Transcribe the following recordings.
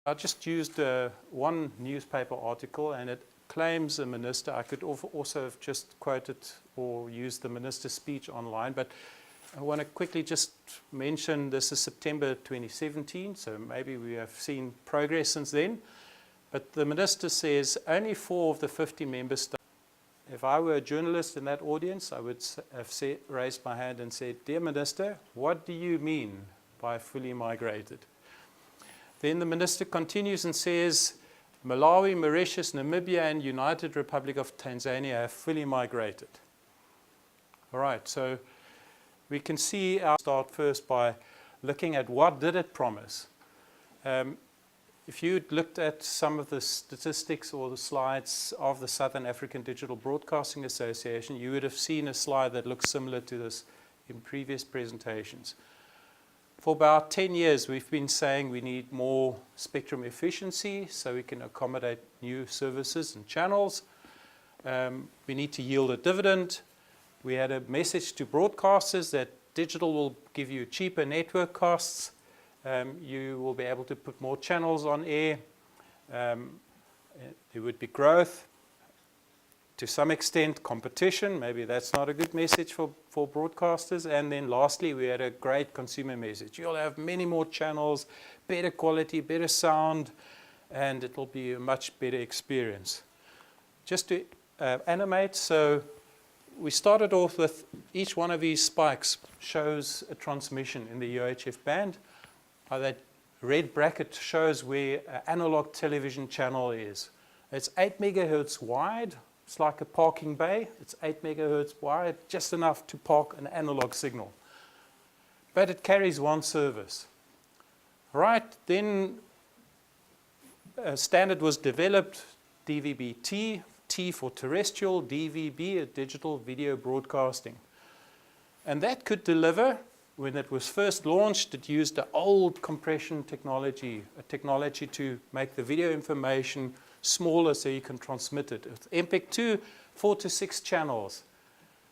I just used one newspaper article, and it claims the minister. I could also have just quoted or used the minister's speech online, but I want to quickly just mention this is September 2017, so maybe we have seen progress since then. But the minister says only 4 of the 50 member states. If I were a journalist in that audience, I would have raised my hand and said, "Dear Minister, what do you mean by fully migrated?" Then the minister continues and says, Malawi, Mauritius, Namibia, and United Republic of Tanzania have fully migrated. All right, so we can see our start first by looking at what did it promise. If you looked at some of the statistics or the slides of the Southern African Digital Broadcasting Association, you would have seen a slide that looks similar to this in previous presentations. For about 10 years, we've been saying we need more spectrum efficiency so we can accommodate new services and channels. We need to yield a dividend. We had a message to broadcasters that digital will give you cheaper network costs. You will be able to put more channels on air. There would be growth. To some extent, competition. Maybe that's not a good message for broadcasters. And then lastly, we had a great consumer message. You'll have many more channels, better quality, better sound, and it will be a much better experience. Just to animate, so we started off with each one of these spikes shows a transmission in the UHF band. That red bracket shows where an analog television channel is. It's 8 megahertz wide. It's like a parking bay. It's 8 megahertz wide, just enough to park an analog signal. But it carries one service. Right, then a standard was developed, DVB-T, T for terrestrial, DVB, digital video broadcasting. And that could deliver. When it was first launched, it used the old compression technology, a technology to make the video information smaller so you can transmit it. With MPEG-2, 4 to 6 channels.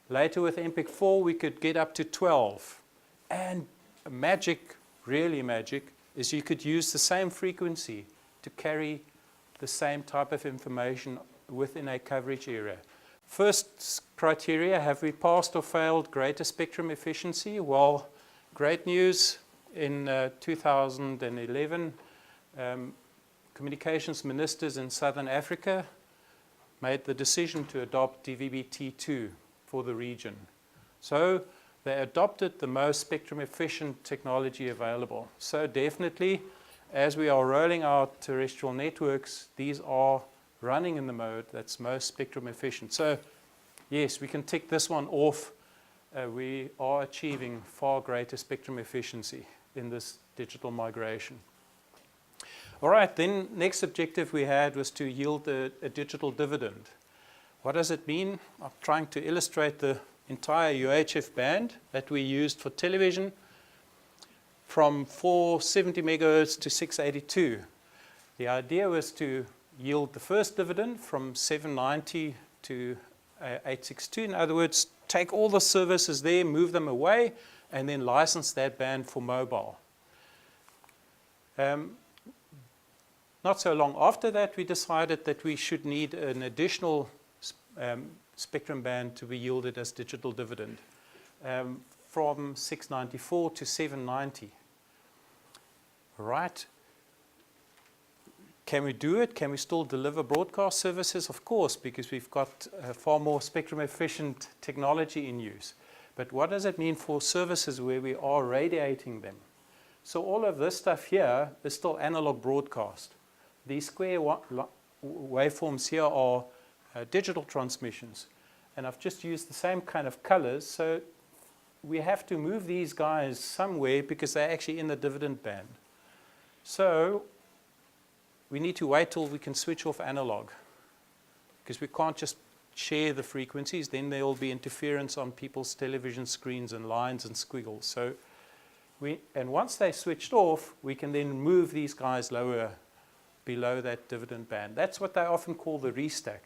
Later with MPEG-4, we could get up to 12. And magic, really magic, is you could use the same frequency to carry the same type of information within a coverage area. First criteria, have we passed or failed greater spectrum efficiency? Well, great news. In 2011, communications ministers in Southern Africa made the decision to adopt DVB-T2 for the region. So they adopted the most spectrum efficient technology available. So definitely, as we are rolling out terrestrial networks, these are running in the mode that's most spectrum efficient. So yes, we can tick this one off. We are achieving far greater spectrum efficiency in this digital migration. All right, then next objective we had was to yield a digital dividend. What does it mean? I'm trying to illustrate the entire UHF band that we used for television from 470 megahertz to 682. The idea was to yield the first dividend from 790 to 862. In other words, take all the services there, move them away, and then license that band for mobile. Not so long after that, we decided that we should need an additional spectrum band to be yielded as digital dividend from 694 to 790. Right. Can we do it? Can we still deliver broadcast services? Of course, because we've got far more spectrum efficient technology in use. But what does it mean for services where we are radiating them? So all of this stuff here is still analog broadcast. These square waveforms here are digital transmissions. And I've just used the same kind of colors. So we have to move these guys somewhere because they're actually in the dividend band. So we need to wait till we can switch off analog, because we can't just share the frequencies. Then there will be interference on people's television screens and lines and squiggles. So and once they're switched off, we can then move these guys lower below that dividend band. That's what they often call the restack.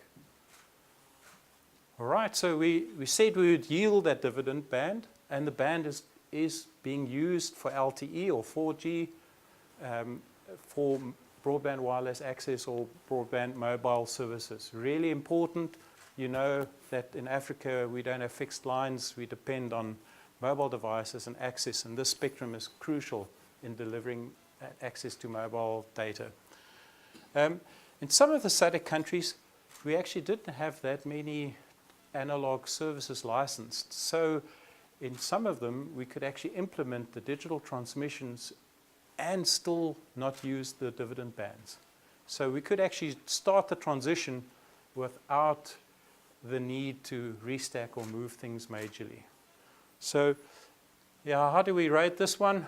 All right, so we said we would yield that dividend band, and the band is being used for LTE or 4G, for broadband wireless access or broadband mobile services. Really important. You know that in Africa we don't have fixed lines. We depend on mobile devices and access, and this spectrum is crucial in delivering access to mobile data. In some of the SADC countries, we actually didn't have that many analog services licensed. So in some of them, we could actually implement the digital transmissions and still not use the dividend bands. So we could actually start the transition without the need to restack or move things majorly. So, yeah, how do we rate this one?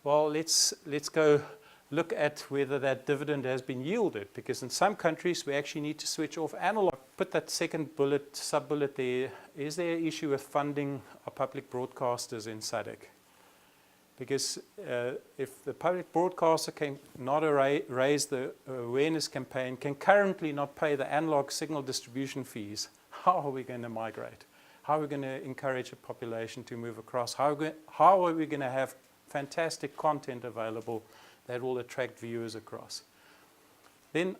Well, let's go look at whether that dividend has been yielded, because in some countries we actually need to switch off analog. Put that second bullet, sub-bullet there. Is there an issue with funding our public broadcasters in SADC? Because if the public broadcaster can not raise the awareness campaign, can currently not pay the analog signal distribution fees, how are we going to migrate? How are we going to encourage a population to move across? How are we going to have fantastic content available that will attract viewers across? Then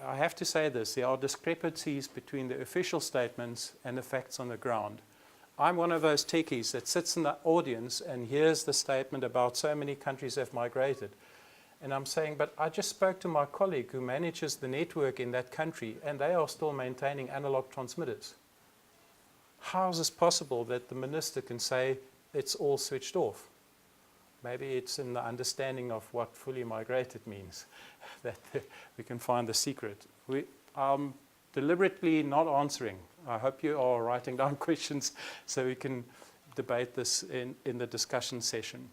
I have to say this, there are discrepancies between the official statements and the facts on the ground. I'm one of those techies that sits in the audience and hears the statement about so many countries have migrated. And I'm saying, but I just spoke to my colleague who manages the network in that country, and they are still maintaining analog transmitters. How is this possible that the minister can say it's all switched off? Maybe it's in the understanding of what fully migrated means that we can find the secret. I'm deliberately not answering. I hope you are writing down questions so we can debate this in the discussion session.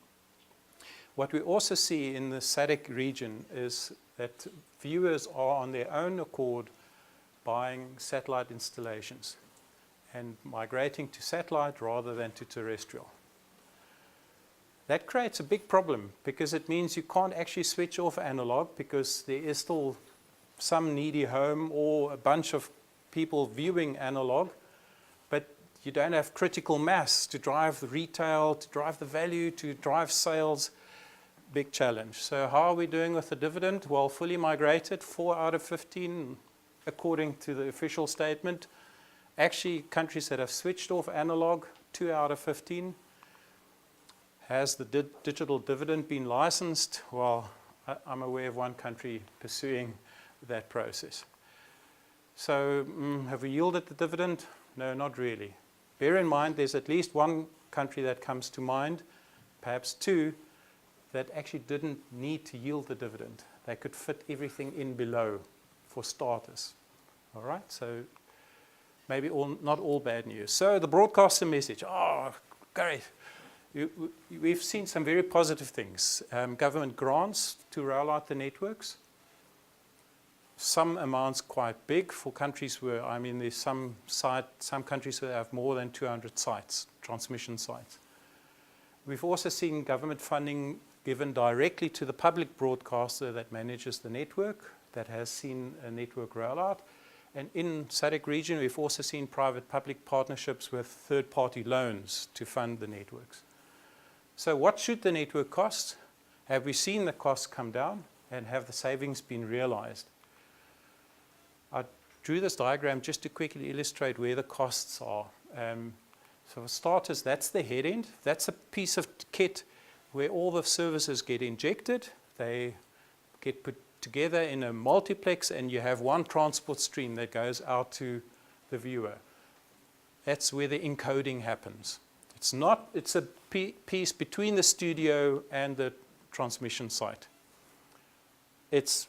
What we also see in the SADC region is that viewers are on their own accord buying satellite installations and migrating to satellite rather than to terrestrial. That creates a big problem because it means you can't actually switch off analog because there is still some needy home or a bunch of people viewing analog, but you don't have critical mass to drive the retail, to drive the value, to drive sales. Big challenge. So how are we doing with the dividend? Well, fully migrated, 4 out of 15 according to the official statement. Actually, countries that have switched off analog, 2 out of 15. Has the digital dividend been licensed? Well, I'm aware of one country pursuing that process. So have we yielded the dividend? No, not really. Bear in mind there's at least one country that comes to mind, perhaps two, that actually didn't need to yield the dividend. They could fit everything in below for starters. All right, so maybe not all bad news. So the broadcaster message, great. We've seen some very positive things. Government grants to roll out the networks. Some amounts quite big for countries where, there's some countries that have more than 200 sites, transmission sites. We've also seen government funding given directly to the public broadcaster that manages the network, that has seen a network rollout. And in SADC region, we've also seen private-public partnerships with third-party loans to fund the networks. So what should the network cost? Have we seen the costs come down, and have the savings been realized? I drew this diagram just to quickly illustrate where the costs are. So for starters, that's the head end. That's a piece of kit where all the services get injected. They get put together in a multiplex, and you have one transport stream that goes out to the viewer. That's where the encoding happens. It's a piece between the studio and the transmission site. It's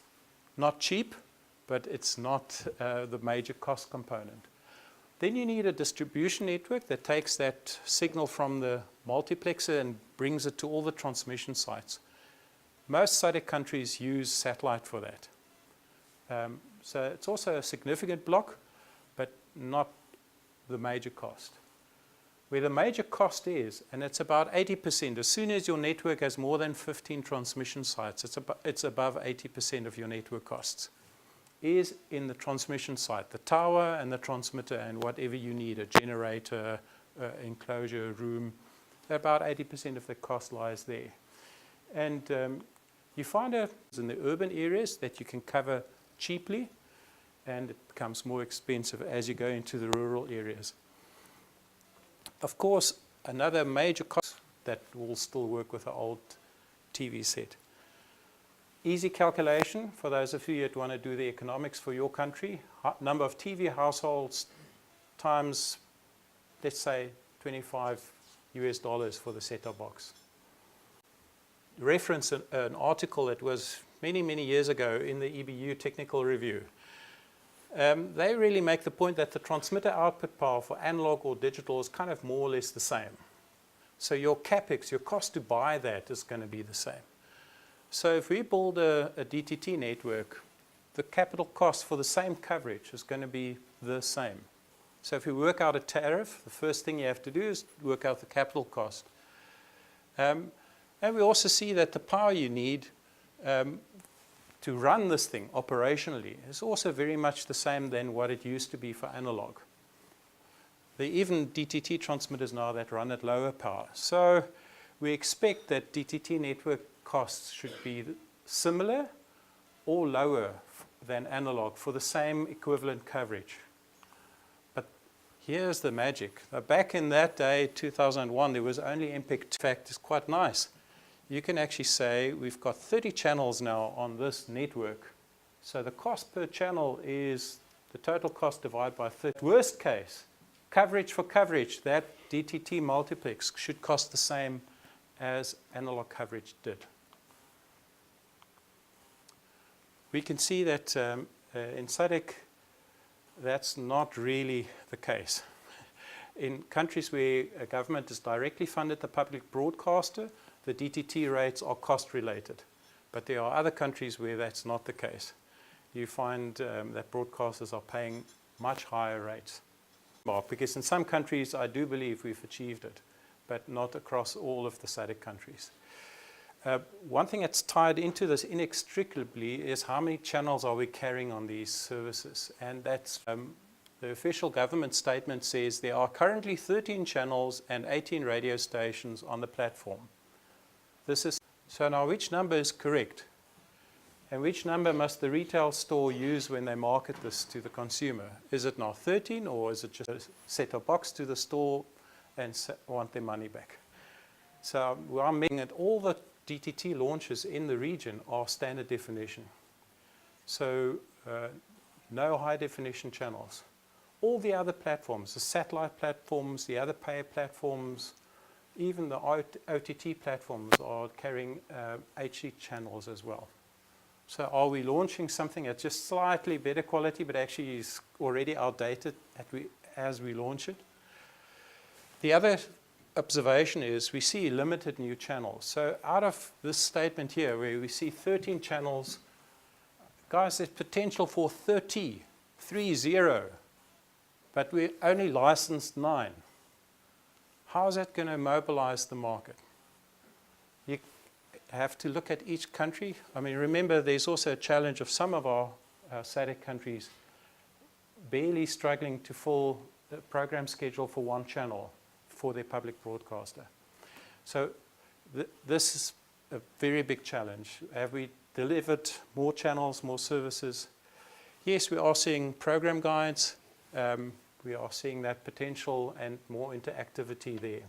not cheap, but it's not the major cost component. Then you need a distribution network that takes that signal from the multiplexer and brings it to all the transmission sites. Most SADC countries use satellite for that. So it's also a significant block, but not the major cost. Where the major cost is, and it's about 80%, as soon as your network has more than 15 transmission sites, it's above 80% of your network costs, is in the transmission site, the tower and the transmitter and whatever you need, a generator, enclosure, room. About 80% of the cost lies there. And You find it in the urban areas that you can cover cheaply, and it becomes more expensive as you go into the rural areas. Of course, another major cost that will still work with an old TV set. Easy calculation for those of you that want to do the economics for your country. Number of TV households times, let's say, $25 for the set-top box. Reference an article that was many, many years ago in the EBU Technical Review. They really make the point that the transmitter output power for analog or digital is kind of more or less the same. So your capex, your cost to buy that, is going to be the same. So if we build a DTT network, the capital cost for the same coverage is going to be the same. So if you work out a tariff, the first thing you have to do is work out the capital cost. And we also see that the power you need to run this thing operationally is also very much the same than what it used to be for analog. There are even DTT transmitters now that run at lower power. So we expect that DTT network costs should be similar or lower than analog for the same equivalent coverage. But here's the magic. Back in that day, 2001, there was only MPEG. In fact, it's quite nice. You can actually say we've got 30 channels now on this network. So the cost per channel is the total cost divided by 30. Worst case, coverage for coverage, that DTT multiplex should cost the same as analog coverage did. We can see that in SADC, that's not really the case. In countries where a government has directly funded the public broadcaster, the DTT rates are cost related. But there are other countries where that's not the case. You find that broadcasters are paying much higher rates. Well, because in some countries, I do believe we've achieved it, but not across all of the SADC countries. One thing that's tied into this inextricably is how many channels are we carrying on these services. And that's the official government statement says there are currently 13 channels and 18 radio stations on the platform. So now which number is correct? And which number must the retail store use when they market this to the consumer? Is it now 13, or is it just a set-top box to the store and want their money back? So I'm making it all the DTT launches in the region are standard definition. So no high definition channels. All the other platforms, the satellite platforms, the other pay platforms, even the OTT platforms are carrying HD channels as well. So are we launching something that's just slightly better quality but actually is already outdated as we launch it? The other observation is we see limited new channels. So out of this statement here where we see 13 channels, guys, there's potential for 30, but we only licensed 9. How is that going to mobilize the market? You have to look at each country. I mean, remember, there's also a challenge of some of our SADC countries barely struggling to fill the program schedule for one channel for their public broadcaster. So this is a very big challenge. Have we delivered more channels, more services? Yes, we are seeing program guides. We are seeing that potential and more interactivity there.